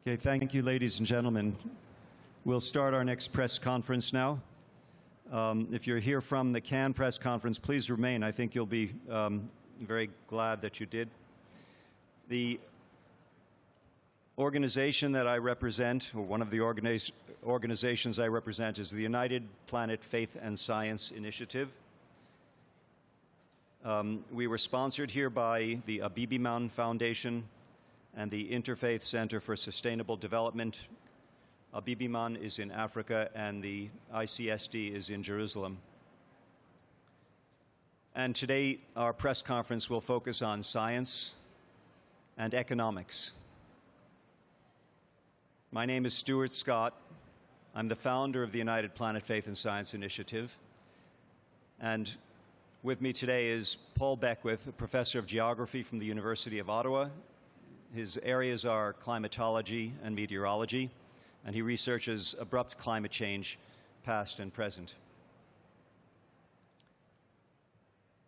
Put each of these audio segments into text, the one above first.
Okay, thank you, ladies and gentlemen. We'll start our next press conference now. If you're here from the Cannes press conference, please remain. I think you'll be very glad that you did. The organization that I represent, or one of the organizations I represent, is the United Planet Faith and Science Initiative. We were sponsored here by the Abibiman Foundation and the Interfaith Center for Sustainable Development. Abibiman is in Africa and the ICSD is in Jerusalem. And today our press conference will focus on science and economics. My name is Stuart Scott. I'm the founder of the United Planet Faith and Science Initiative. And with me today is Paul Beckwith, a professor of geography from the University of Ottawa. His areas are climatology and meteorology, and he researches abrupt climate change, past and present.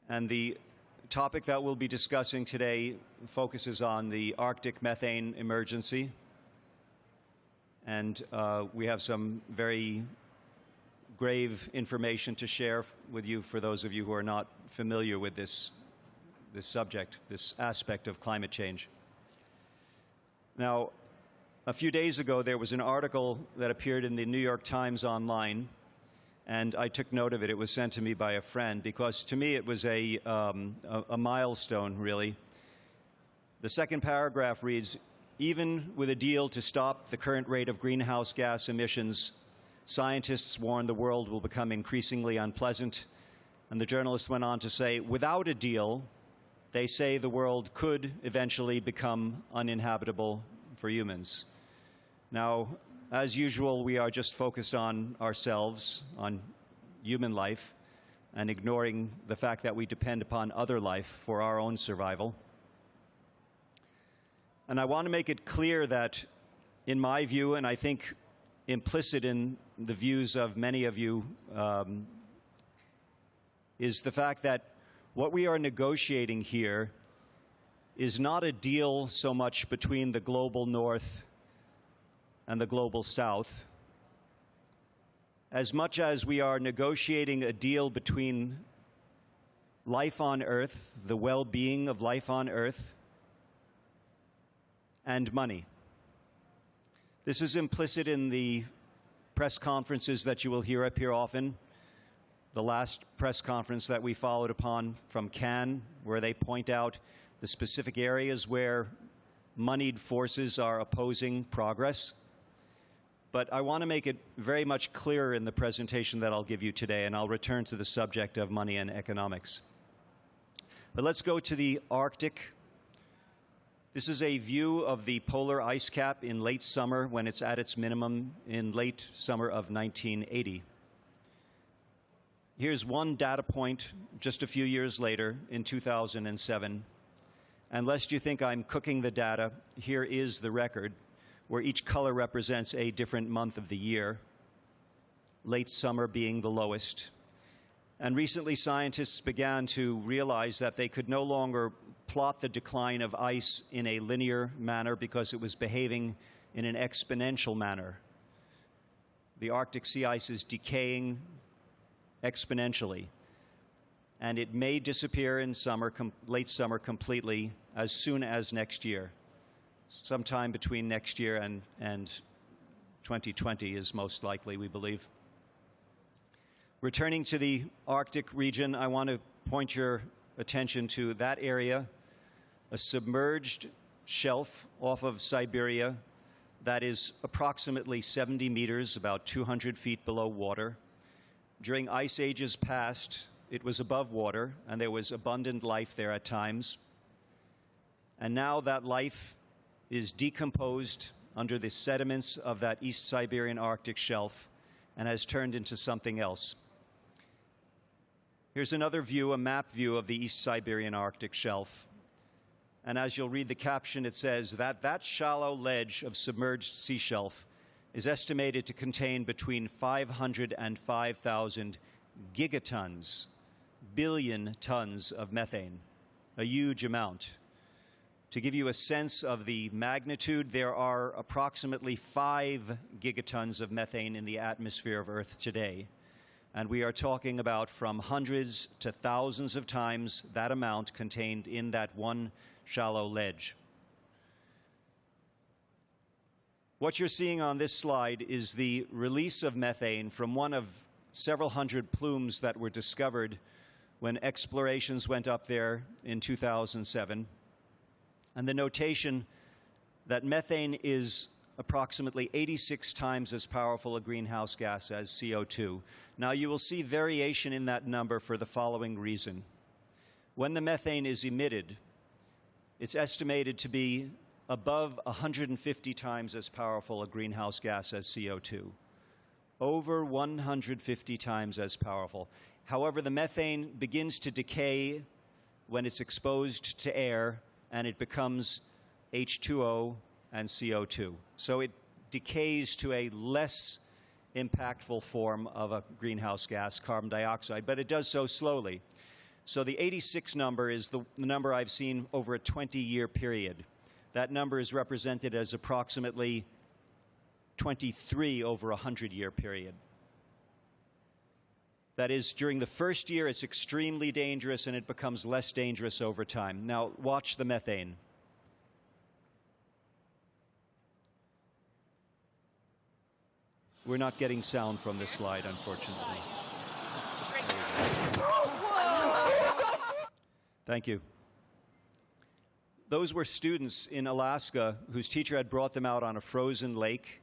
And the topic that we'll be discussing today focuses on the Arctic methane emergency. And we have some very grave information to share with you for those of you who are not familiar with this subject, this aspect of climate change. Now, a few days ago, there was an article that appeared in the New York Times online, and I took note of it. It was sent to me by a friend, because to me it was a milestone, really. The second paragraph reads, "Even with a deal to stop the current rate of greenhouse gas emissions, scientists warn the world will become increasingly unpleasant." And the journalist went on to say, "Without a deal, they say the world could eventually become uninhabitable for humans." Now, as usual, we are just focused on ourselves, on human life, and ignoring the fact that we depend upon other life for our own survival. And I want to make it clear that, in my view, and I think implicit in the views of many of you, is the fact that what we are negotiating here is not a deal so much between the global north and the global south, as much as we are negotiating a deal between life on Earth, the well-being of life on Earth, and money. This is implicit in the press conferences that you will hear up here often. The last press conference that we followed upon from Cannes, where they point out the specific areas where moneyed forces are opposing progress. But I want to make it very much clearer in the presentation that I'll give you today, and I'll return to the subject of money and economics. But let's go to the Arctic. This is a view of the polar ice cap in late summer, when it's at its minimum in late summer of 1980. Here's one data point just a few years later, in 2007. And lest you think I'm cooking the data, here is the record, where each color represents a different month of the year, late summer being the lowest. And recently, scientists began to realize that they could no longer plot the decline of ice in a linear manner because it was behaving in an exponential manner. The Arctic sea ice is decaying exponentially, and it may disappear in summer, late summer completely, as soon as next year. Sometime between next year and 2020 is most likely, we believe. Returning to the Arctic region, I want to point your attention to that area, a submerged shelf off of Siberia that is approximately 70 meters, about 200 feet below water. During ice ages past, it was above water, and there was abundant life there at times. And now that life is decomposed under the sediments of that East Siberian Arctic shelf and has turned into something else. Here's another view, a map view of the East Siberian Arctic shelf. And as you'll read the caption, it says that that shallow ledge of submerged sea shelf is estimated to contain between 500 and 5,000 gigatons, billion tons of methane, a huge amount. To give you a sense of the magnitude, there are approximately 5 gigatons of methane in the atmosphere of Earth today. And we are talking about from hundreds to thousands of times that amount contained in that one shallow ledge. What you're seeing on this slide is the release of methane from one of several hundred plumes that were discovered when explorations went up there in 2007. And the notation that methane is approximately 86 times as powerful a greenhouse gas as CO2. Now, you will see variation in that number for the following reason. When the methane is emitted, it's estimated to be above 150 times as powerful a greenhouse gas as CO2. Over 150 times as powerful. However, the methane begins to decay when it's exposed to air, and it becomes H2O and CO2. So it decays to a less impactful form of a greenhouse gas, carbon dioxide, but it does so slowly. So the 86 number is the number I've seen over a 20-year period. That number is represented as approximately 23 over a 100-year period. That is, during the first year, it's extremely dangerous, and it becomes less dangerous over time. Now, watch the methane. We're not getting sound from this slide, unfortunately. Thank you. Those were students in Alaska whose teacher had brought them out on a frozen lake,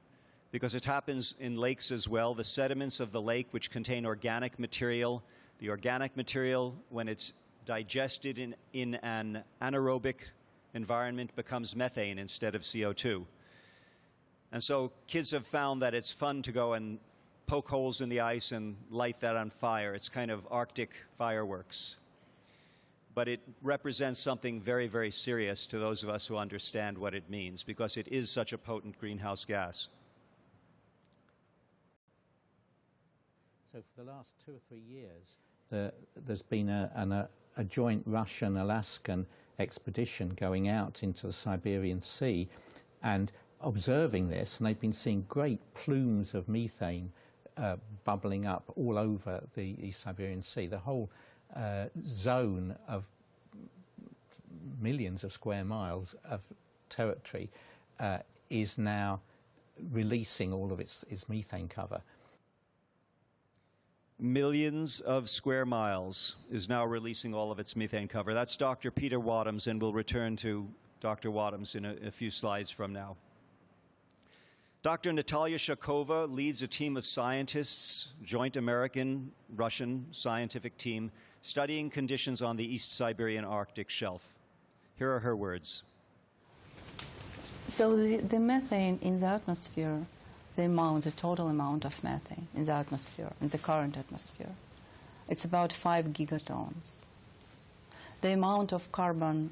because it happens in lakes as well. The sediments of the lake, which contain organic material, the organic material, when it's digested in an anaerobic environment, becomes methane instead of CO2. And so kids have found that it's fun to go and poke holes in the ice and light that on fire. It's kind of Arctic fireworks. But it represents something very, very serious to those of us who understand what it means, because it is such a potent greenhouse gas. So for the last 2 or 3 years, there's been a joint Russian-Alaskan expedition going out into the Siberian Sea and observing this, and they've been seeing great plumes of methane bubbling up all over the East Siberian Sea. The whole zone of millions of square miles of territory is now releasing all of its methane cover. Millions of square miles is now releasing all of its methane cover. That's Dr. Peter Wadhams, and we'll return to Dr. Wadhams in a few slides from now. Dr. Natalia Shakova leads a team of scientists, joint American-Russian scientific team, studying conditions on the East Siberian Arctic shelf. Here are her words. So the methane in the atmosphere, the total amount of methane in the atmosphere, in the current atmosphere, it's about 5 gigatons. The amount of carbon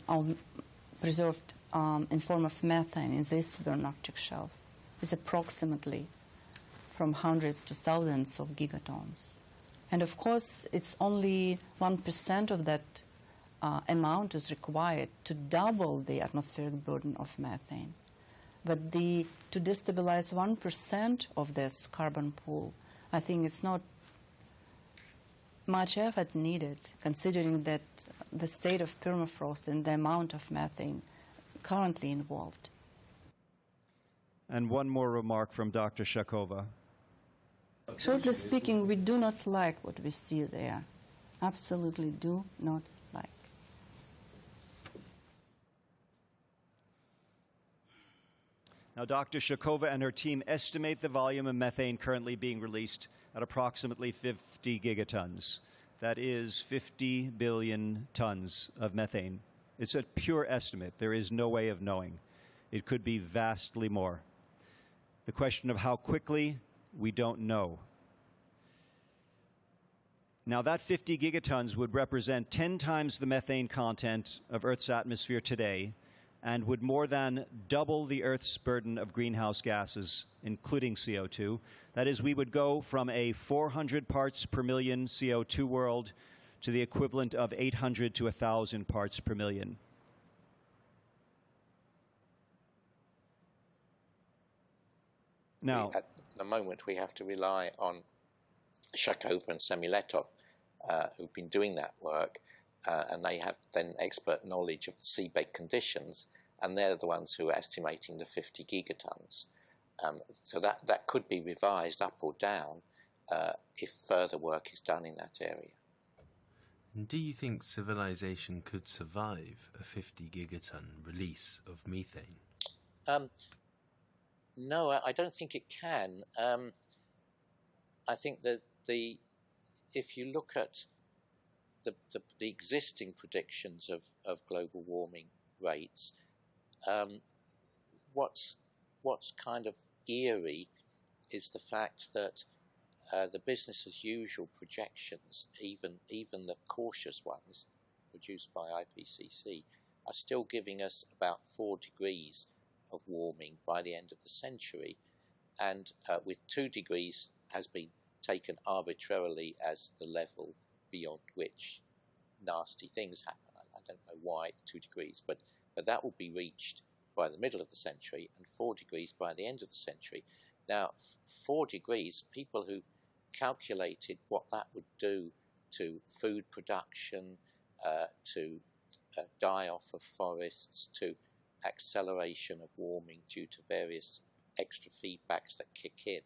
preserved in form of methane in this Siberian Arctic shelf is approximately from hundreds to thousands of gigatons. And of course, it's only 1% of that amount is required to double the atmospheric burden of methane. But to destabilize 1% of this carbon pool, I think it's not much effort needed, considering that the state of permafrost and the amount of methane currently involved. And one more remark from Dr. Shakova. Shortly speaking, we do not like what we see there. Absolutely do not like. Now, Dr. Shakova and her team estimate the volume of methane currently being released at approximately 50 gigatons. That is 50 billion tons of methane. It's a pure estimate. There is no way of knowing. It could be vastly more. The question of how quickly, we don't know. Now, that 50 gigatons would represent 10 times the methane content of Earth's atmosphere today, and would more than double the Earth's burden of greenhouse gases, including CO2. That is, we would go from a 400 parts per million CO2 world to the equivalent of 800 to 1,000 parts per million. Now, at the moment, we have to rely on Shakova and Semiletov, who've been doing that work, and they have then expert knowledge of the seabed conditions, and they're the ones who are estimating the 50 gigatons. So that could be revised up or down if further work is done in that area. And do you think civilization could survive a 50 gigaton release of methane? No, I don't think it can. I think that if you look at the existing predictions of global warming rates, what's kind of eerie is the fact that the business as usual projections, even the cautious ones produced by IPCC, are still giving us about 4 degrees of warming by the end of the century, and with 2 degrees has been taken arbitrarily as the level beyond which nasty things happen. I don't know why it's 2 degrees, but that will be reached by the middle of the century, and 4 degrees by the end of the century. Now, 4 degrees, people who've calculated what that would do to food production, to die-off of forests, to acceleration of warming due to various extra feedbacks that kick in,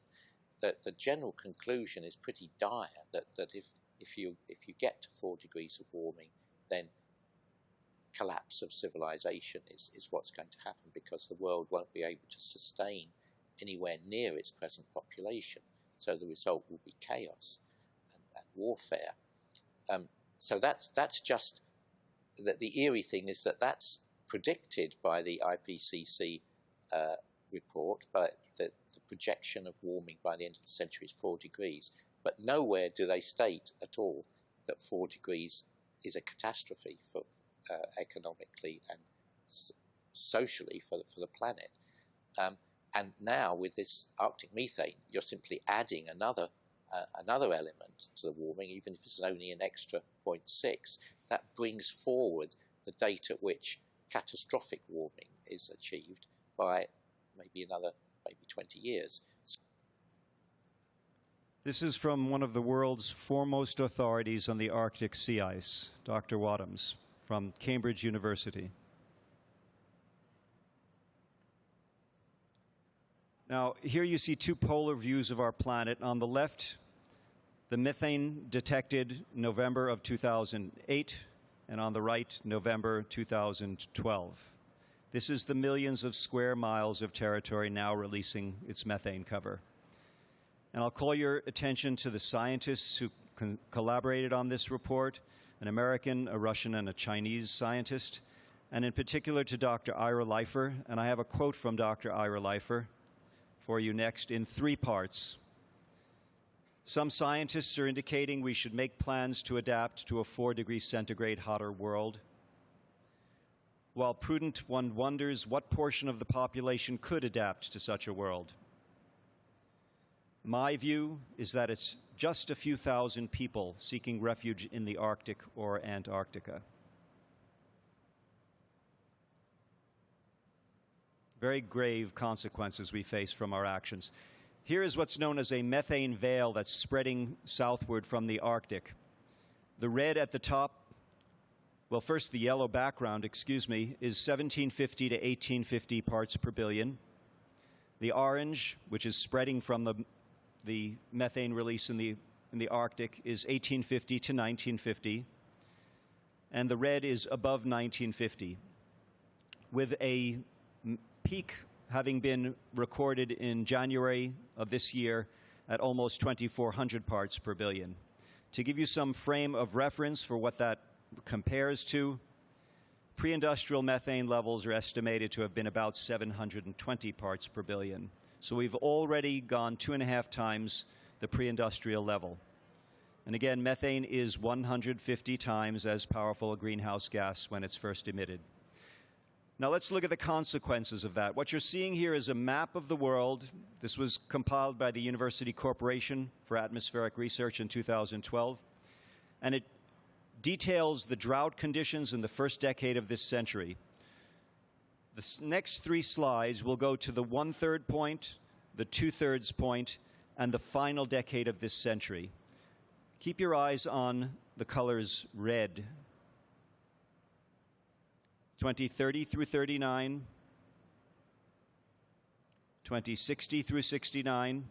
that the general conclusion is pretty dire, that if you get to 4 degrees of warming, then collapse of civilization is what's going to happen, because the world won't be able to sustain anywhere near its present population. So the result will be chaos and warfare. So that's just that. The eerie thing is that that's predicted by the IPCC report, but the projection of warming by the end of the century is 4 degrees. But nowhere do they state at all that 4 degrees is a catastrophe for economically and socially for the planet. And now with this Arctic methane, you're simply adding another element to the warming, even if it's only an extra 0.6. That brings forward the date at which catastrophic warming is achieved by maybe 20 years. this is from one of the world's foremost authorities on the Arctic sea ice, Dr. Wadhams, from Cambridge University. Now, here you see 2 polar views of our planet. On the left, the methane detected November of 2008, and on the right, November 2012. This is the millions of square miles of territory now releasing its methane cover. And I'll call your attention to the scientists who collaborated on this report, an American, a Russian, and a Chinese scientist, and in particular to Dr. Ira Leifer. And I have a quote from Dr. Ira Leifer for you next in 3 parts. Some scientists are indicating we should make plans to adapt to a 4 degrees centigrade hotter world. While prudent, one wonders what portion of the population could adapt to such a world. My view is that it's just a few thousand people seeking refuge in the Arctic or Antarctica. Very grave consequences we face from our actions. Here is what's known as a methane veil that's spreading southward from the Arctic. The red at the top, well, first the yellow background, is 1750 to 1850 parts per billion. The orange, which is spreading from the methane release in the Arctic, is 1850 to 1950. And the red is above 1950, with a peak having been recorded in January of this year at almost 2,400 parts per billion. To give you some frame of reference for what that compares to, pre-industrial methane levels are estimated to have been about 720 parts per billion. So we've already gone 2.5 times the pre-industrial level. And again, methane is 150 times as powerful a greenhouse gas when it's first emitted. Now let's look at the consequences of that. What you're seeing here is a map of the world. This was compiled by the University Corporation for Atmospheric Research in 2012. And it details the drought conditions in the first decade of this century. The next 3 slides will go to the 1/3 point, the two-thirds point, and the final decade of this century. Keep your eyes on the colors red. 2030 through 39, 2060 through 69,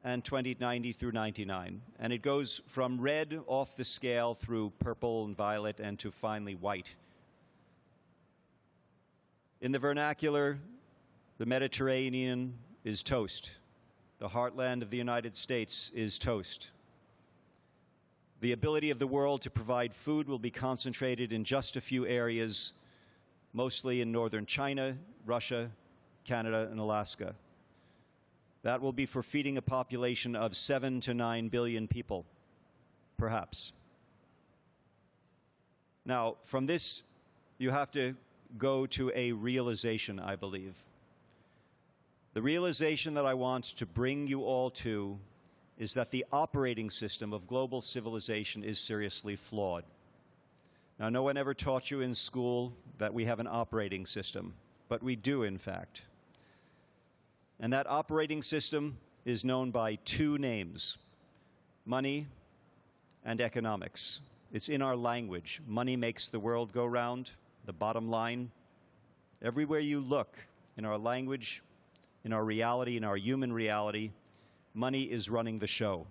and 2090 through 99. And it goes from red off the scale through purple and violet and to finally white. In the vernacular, the Mediterranean is toast. The heartland of the United States is toast. The ability of the world to provide food will be concentrated in just a few areas, mostly in northern China, Russia, Canada, and Alaska. That will be for feeding a population of 7 to 9 billion people, perhaps. Now, from this, you have to go to a realization, I believe. The realization that I want to bring you all to is that the operating system of global civilization is seriously flawed. Now, no one ever taught you in school that we have an operating system, but we do, in fact. And that operating system is known by two names: money and economics. It's in our language. Money makes the world go round, the bottom line. Everywhere you look, in our language, in our reality, in our human reality, money is running the show.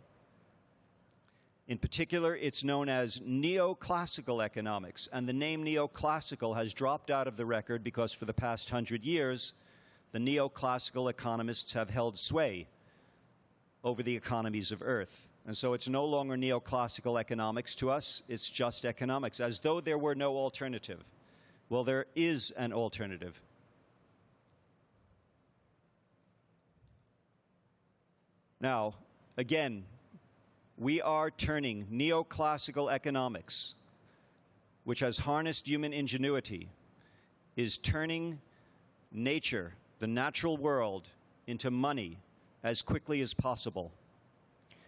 In particular, it's known as neoclassical economics, and the name neoclassical has dropped out of the record because for the past 100 years, the neoclassical economists have held sway over the economies of Earth. And so it's no longer neoclassical economics to us, it's just economics, as though there were no alternative. Well, there is an alternative. Now, again, we are turning neoclassical economics, which has harnessed human ingenuity, is turning nature, the natural world, into money as quickly as possible.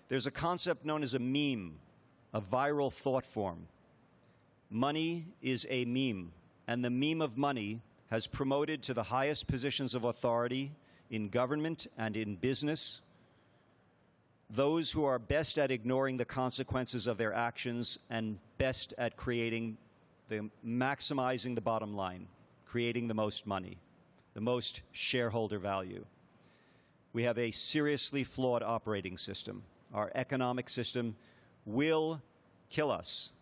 There's a concept known as a meme, a viral thought form. Money is a meme, and the meme of money has promoted to the highest positions of authority in government and in business those who are best at ignoring the consequences of their actions and best at maximizing the bottom line, creating the most money, the most shareholder value. We have a seriously flawed operating system. Our economic system will kill us.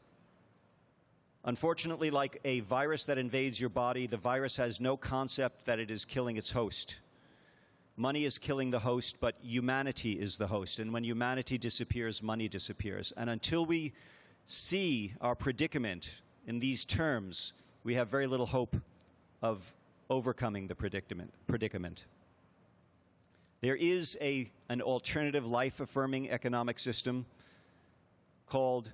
Unfortunately, like a virus that invades your body, the virus has no concept that it is killing its host. Money is killing the host, but humanity is the host. And when humanity disappears, money disappears. And until we see our predicament in these terms, we have very little hope of overcoming the predicament. There is an alternative life-affirming economic system called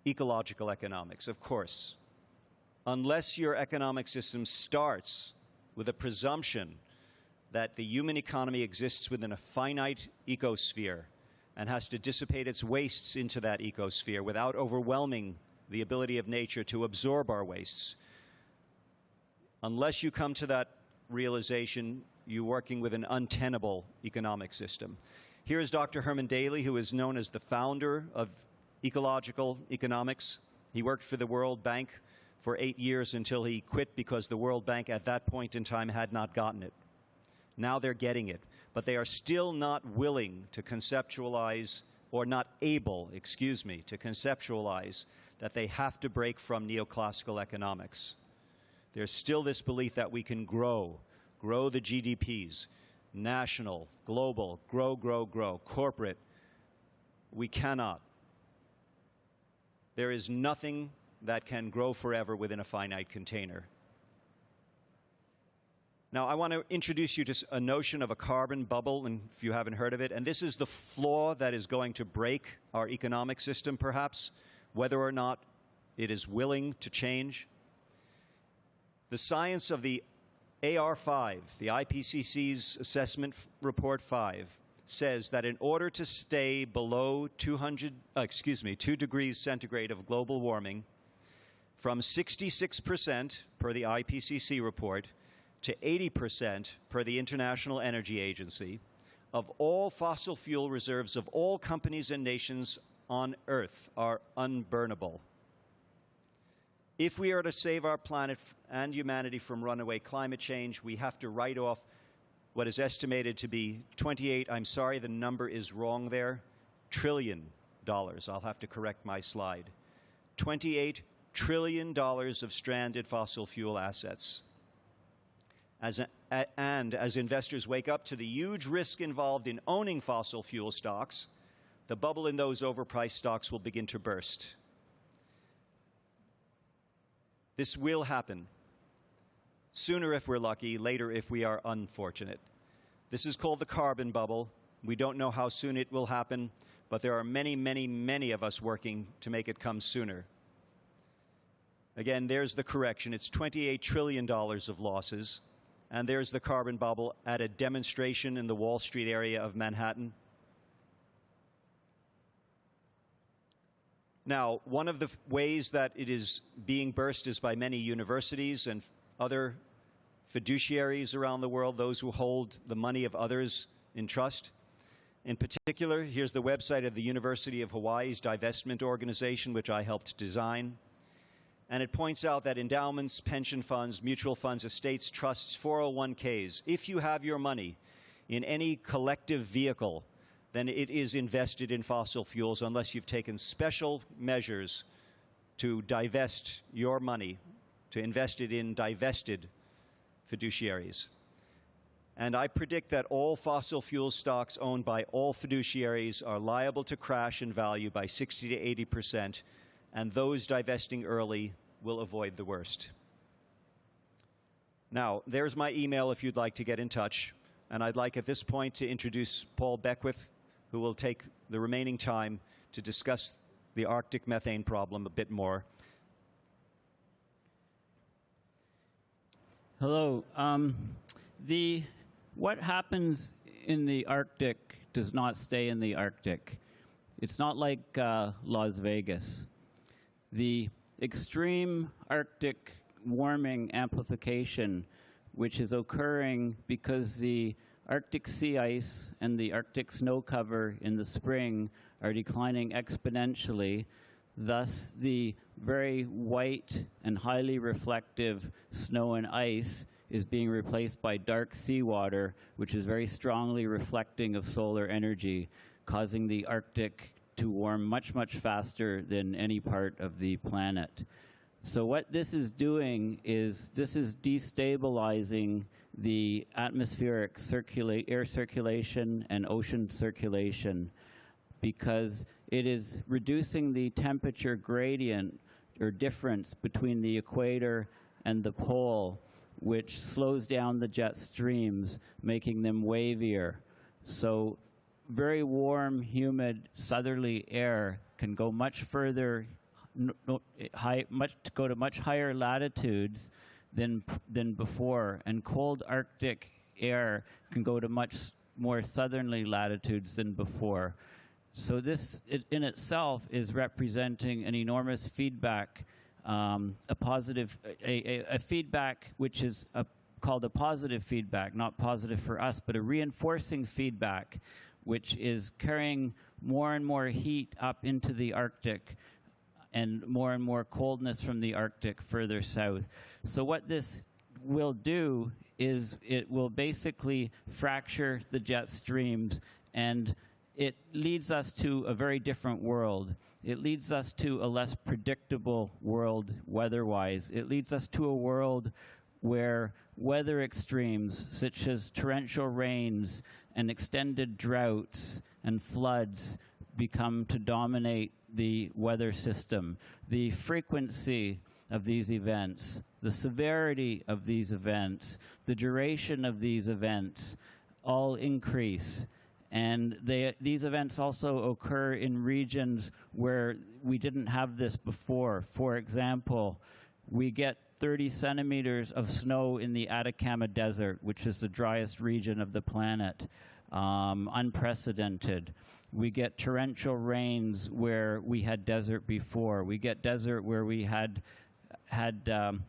ecological economics, of course. Unless your economic system starts with a presumption that the human economy exists within a finite ecosphere and has to dissipate its wastes into that ecosphere without overwhelming the ability of nature to absorb our wastes. Unless you come to that realization, you're working with an untenable economic system. Here is Dr. Herman Daly, who is known as the founder of ecological economics. He worked for the World Bank for 8 years until he quit because the World Bank at that point in time had not gotten it. Now they're getting it, but they are still not willing to conceptualize, or not able, to conceptualize that they have to break from neoclassical economics. There's still this belief that we can grow the GDPs, national, global, grow, corporate. We cannot. There is nothing that can grow forever within a finite container. Now, I want to introduce you to a notion of a carbon bubble, and if you haven't heard of it, and this is the flaw that is going to break our economic system, perhaps, whether or not it is willing to change. The science of the AR5, the IPCC's assessment report 5, says that in order to stay below 2 degrees centigrade of global warming, from 66% per the IPCC report to 80%, per the International Energy Agency, of all fossil fuel reserves of all companies and nations on Earth are unburnable. If we are to save our planet and humanity from runaway climate change, we have to write off what is estimated to be 28, I'm sorry, the number is wrong there, trillion dollars. I'll have to correct my slide. $28 trillion of stranded fossil fuel assets. And as investors wake up to the huge risk involved in owning fossil fuel stocks, the bubble in those overpriced stocks will begin to burst. This will happen. Sooner if we're lucky, later if we are unfortunate. This is called the carbon bubble. We don't know how soon it will happen, but there are many, many, many of us working to make it come sooner. Again, there's the correction. It's $28 trillion of losses. And there's the carbon bubble at a demonstration in the Wall Street area of Manhattan. Now, one of the ways that it is being burst is by many universities and other fiduciaries around the world, those who hold the money of others in trust. In particular, here's the website of the University of Hawaii's divestment organization, which I helped design. And it points out that endowments, pension funds, mutual funds, estates, trusts, 401ks, if you have your money in any collective vehicle, then it is invested in fossil fuels unless you've taken special measures to divest your money, to invest it in divested fiduciaries. And I predict that all fossil fuel stocks owned by all fiduciaries are liable to crash in value by 60 to 80%, and those divesting early will avoid the worst. Now, there's my email if you'd like to get in touch. And I'd like at this point to introduce Paul Beckwith, who will take the remaining time to discuss the Arctic methane problem a bit more. Hello. What happens in the Arctic does not stay in the Arctic. It's not like Las Vegas. The extreme Arctic warming amplification, which is occurring because the Arctic sea ice and the Arctic snow cover in the spring are declining exponentially. Thus, the very white and highly reflective snow and ice is being replaced by dark seawater, which is very strongly reflecting of solar energy, causing the Arctic to warm much, much faster than any part of the planet. So what this is doing is this is destabilizing the atmospheric air circulation and ocean circulation, because it is reducing the temperature gradient or difference between the equator and the pole, which slows down the jet streams, making them wavier. So very warm, humid, southerly air can go much further, go to much higher latitudes than before, and cold Arctic air can go to much more southerly latitudes than before. So this in itself is representing an enormous feedback, a feedback which is called a positive feedback, not positive for us, but a reinforcing feedback, which is carrying more and more heat up into the Arctic and more coldness from the Arctic further south. So what this will do is it will basically fracture the jet streams, and it leads us to a very different world. It leads us to a less predictable world weather-wise. It leads us to a world where weather extremes, such as torrential rains and extended droughts and floods, become to dominate the weather system. The frequency of these events, the severity of these events, the duration of these events all increase. And these events also occur in regions where we didn't have this before. For example, we get 30 centimeters of snow in the Atacama Desert, which is the driest region of the planet, unprecedented. We get torrential rains where we had desert before. We get desert where we had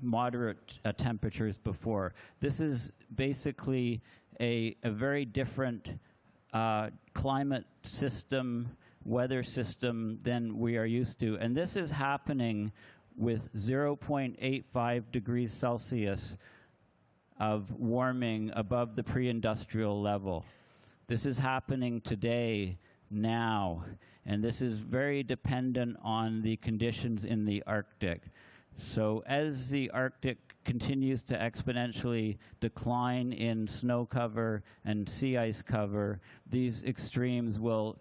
moderate temperatures before. This is basically a very different climate system, weather system than we are used to. And this is happening with 0.85 degrees Celsius of warming above the pre-industrial level. This is happening today, now, and this is very dependent on the conditions in the Arctic. So as the Arctic continues to exponentially decline in snow cover and sea ice cover, these extremes will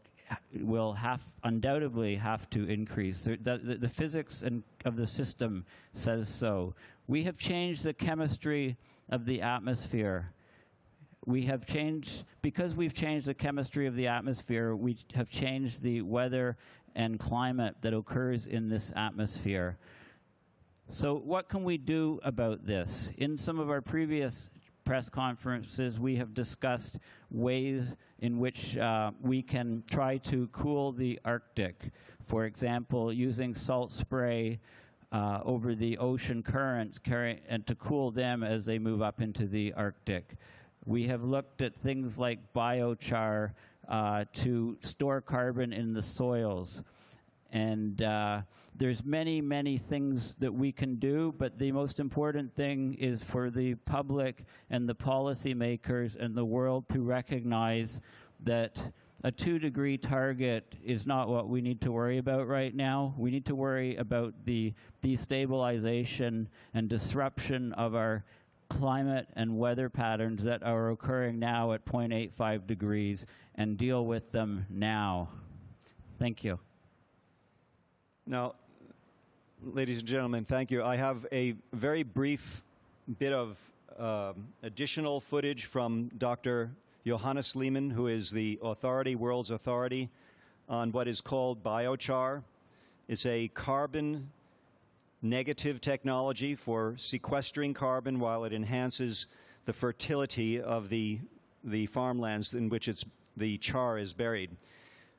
undoubtedly have to increase. The physics of the system says so. We have changed the chemistry of the atmosphere. Because we've changed the chemistry of the atmosphere, we have changed the weather and climate that occurs in this atmosphere. So what can we do about this? In some of our previous press conferences, we have discussed ways in which we can try to cool the Arctic. For example, using salt spray over the ocean currents and to cool them as they move up into the Arctic. We have looked at things like biochar to store carbon in the soils. And there's many, many things that we can do, but the most important thing is for the public and the policymakers and the world to recognize that a 2-degree target is not what we need to worry about right now. We need to worry about the destabilization and disruption of our climate and weather patterns that are occurring now at 0.85 degrees and deal with them now. Thank you. Now, ladies and gentlemen, thank you. I have a very brief bit of additional footage from Dr. Johannes Lehmann, who is the world's authority on what is called biochar. It's a carbon negative technology for sequestering carbon while it enhances the fertility of the farmlands in which the char is buried.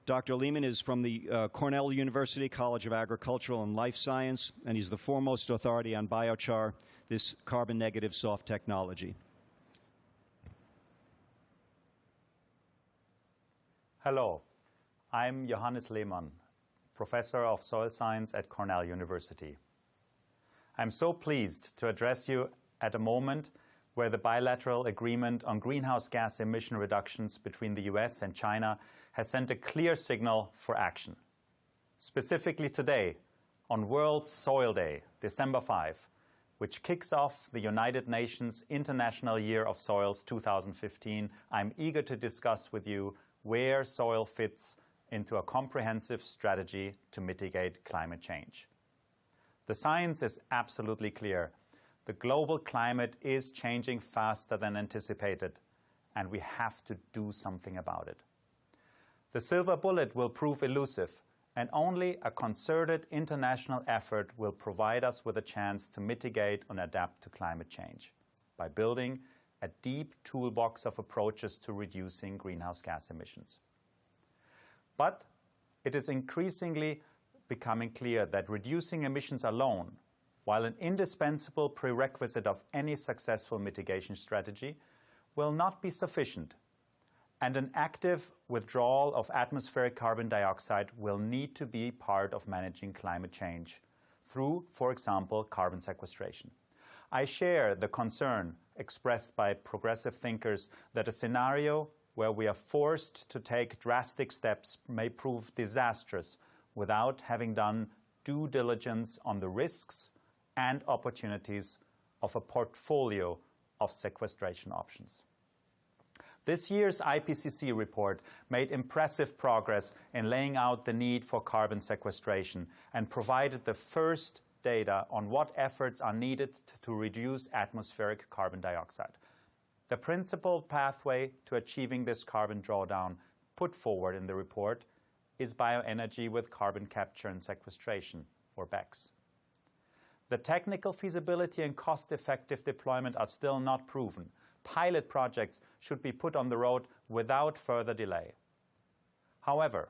Dr. Lehmann is from the Cornell University College of Agricultural and Life Science, and he's the foremost authority on biochar, this carbon-negative soft technology. Hello, I'm Johannes Lehmann, Professor of Soil Science at Cornell University. I'm so pleased to address you at a moment where the bilateral agreement on greenhouse gas emission reductions between the US and China has sent a clear signal for action. Specifically today, on World Soil Day, December 5, which kicks off the United Nations International Year of Soils 2015, I'm eager to discuss with you where soil fits into a comprehensive strategy to mitigate climate change. The science is absolutely clear. The global climate is changing faster than anticipated, and we have to do something about it. The silver bullet will prove elusive, and only a concerted international effort will provide us with a chance to mitigate and adapt to climate change by building a deep toolbox of approaches to reducing greenhouse gas emissions. But it is increasingly becoming clear that reducing emissions alone, while an indispensable prerequisite of any successful mitigation strategy, will not be sufficient, and an active withdrawal of atmospheric carbon dioxide will need to be part of managing climate change through, for example, carbon sequestration. I share the concern expressed by progressive thinkers that a scenario where we are forced to take drastic steps may prove disastrous without having done due diligence on the risks and opportunities of a portfolio of sequestration options. This year's IPCC report made impressive progress in laying out the need for carbon sequestration and provided the first data on what efforts are needed to reduce atmospheric carbon dioxide. The principal pathway to achieving this carbon drawdown put forward in the report is bioenergy with carbon capture and sequestration, or BECCS. The technical feasibility and cost-effective deployment are still not proven. Pilot projects should be put on the road without further delay. However,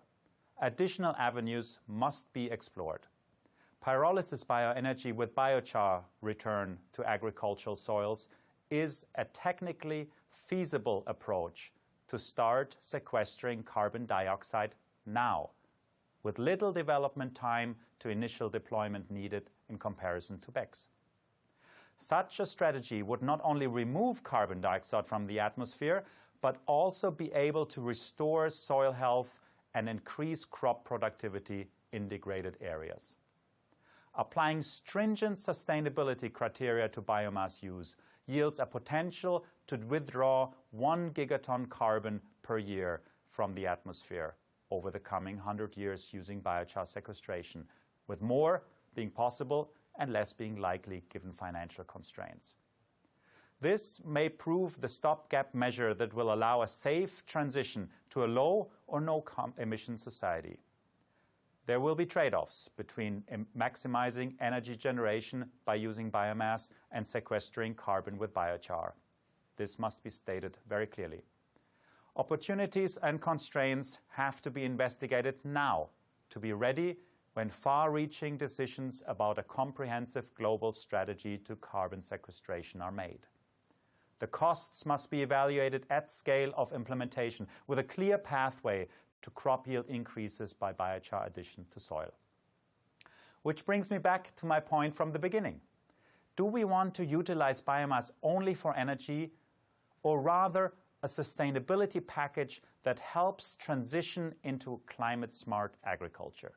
additional avenues must be explored. pyrolysis bioenergy with biochar return to agricultural soils is a technically feasible approach to start sequestering carbon dioxide now, with little development time to initial deployment needed in comparison to BECCS. Such a strategy would not only remove carbon dioxide from the atmosphere, but also be able to restore soil health and increase crop productivity in degraded areas. Applying stringent sustainability criteria to biomass use yields a potential to withdraw 1 gigaton carbon per year from the atmosphere over the coming 100 years using biochar sequestration, with more being possible and less being likely given financial constraints. This may prove the stopgap measure that will allow a safe transition to a low or no emission society. There will be trade-offs between maximizing energy generation by using biomass and sequestering carbon with biochar. This must be stated very clearly. Opportunities and constraints have to be investigated now to be ready when far-reaching decisions about a comprehensive global strategy to carbon sequestration are made. The costs must be evaluated at scale of implementation with a clear pathway to crop yield increases by biochar addition to soil. Which brings me back to my point from the beginning. Do we want to utilize biomass only for energy, or rather a sustainability package that helps transition into climate-smart agriculture?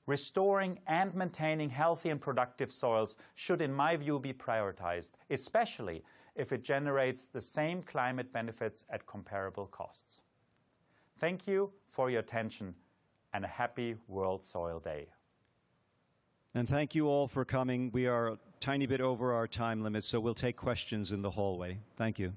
Restoring and maintaining healthy and productive soils should, in my view, be prioritized, especially if it generates the same climate benefits at comparable costs. Thank you for your attention, and a happy World Soil Day. And thank you all for coming. We are a tiny bit over our time limit, so we'll take questions in the hallway. Thank you.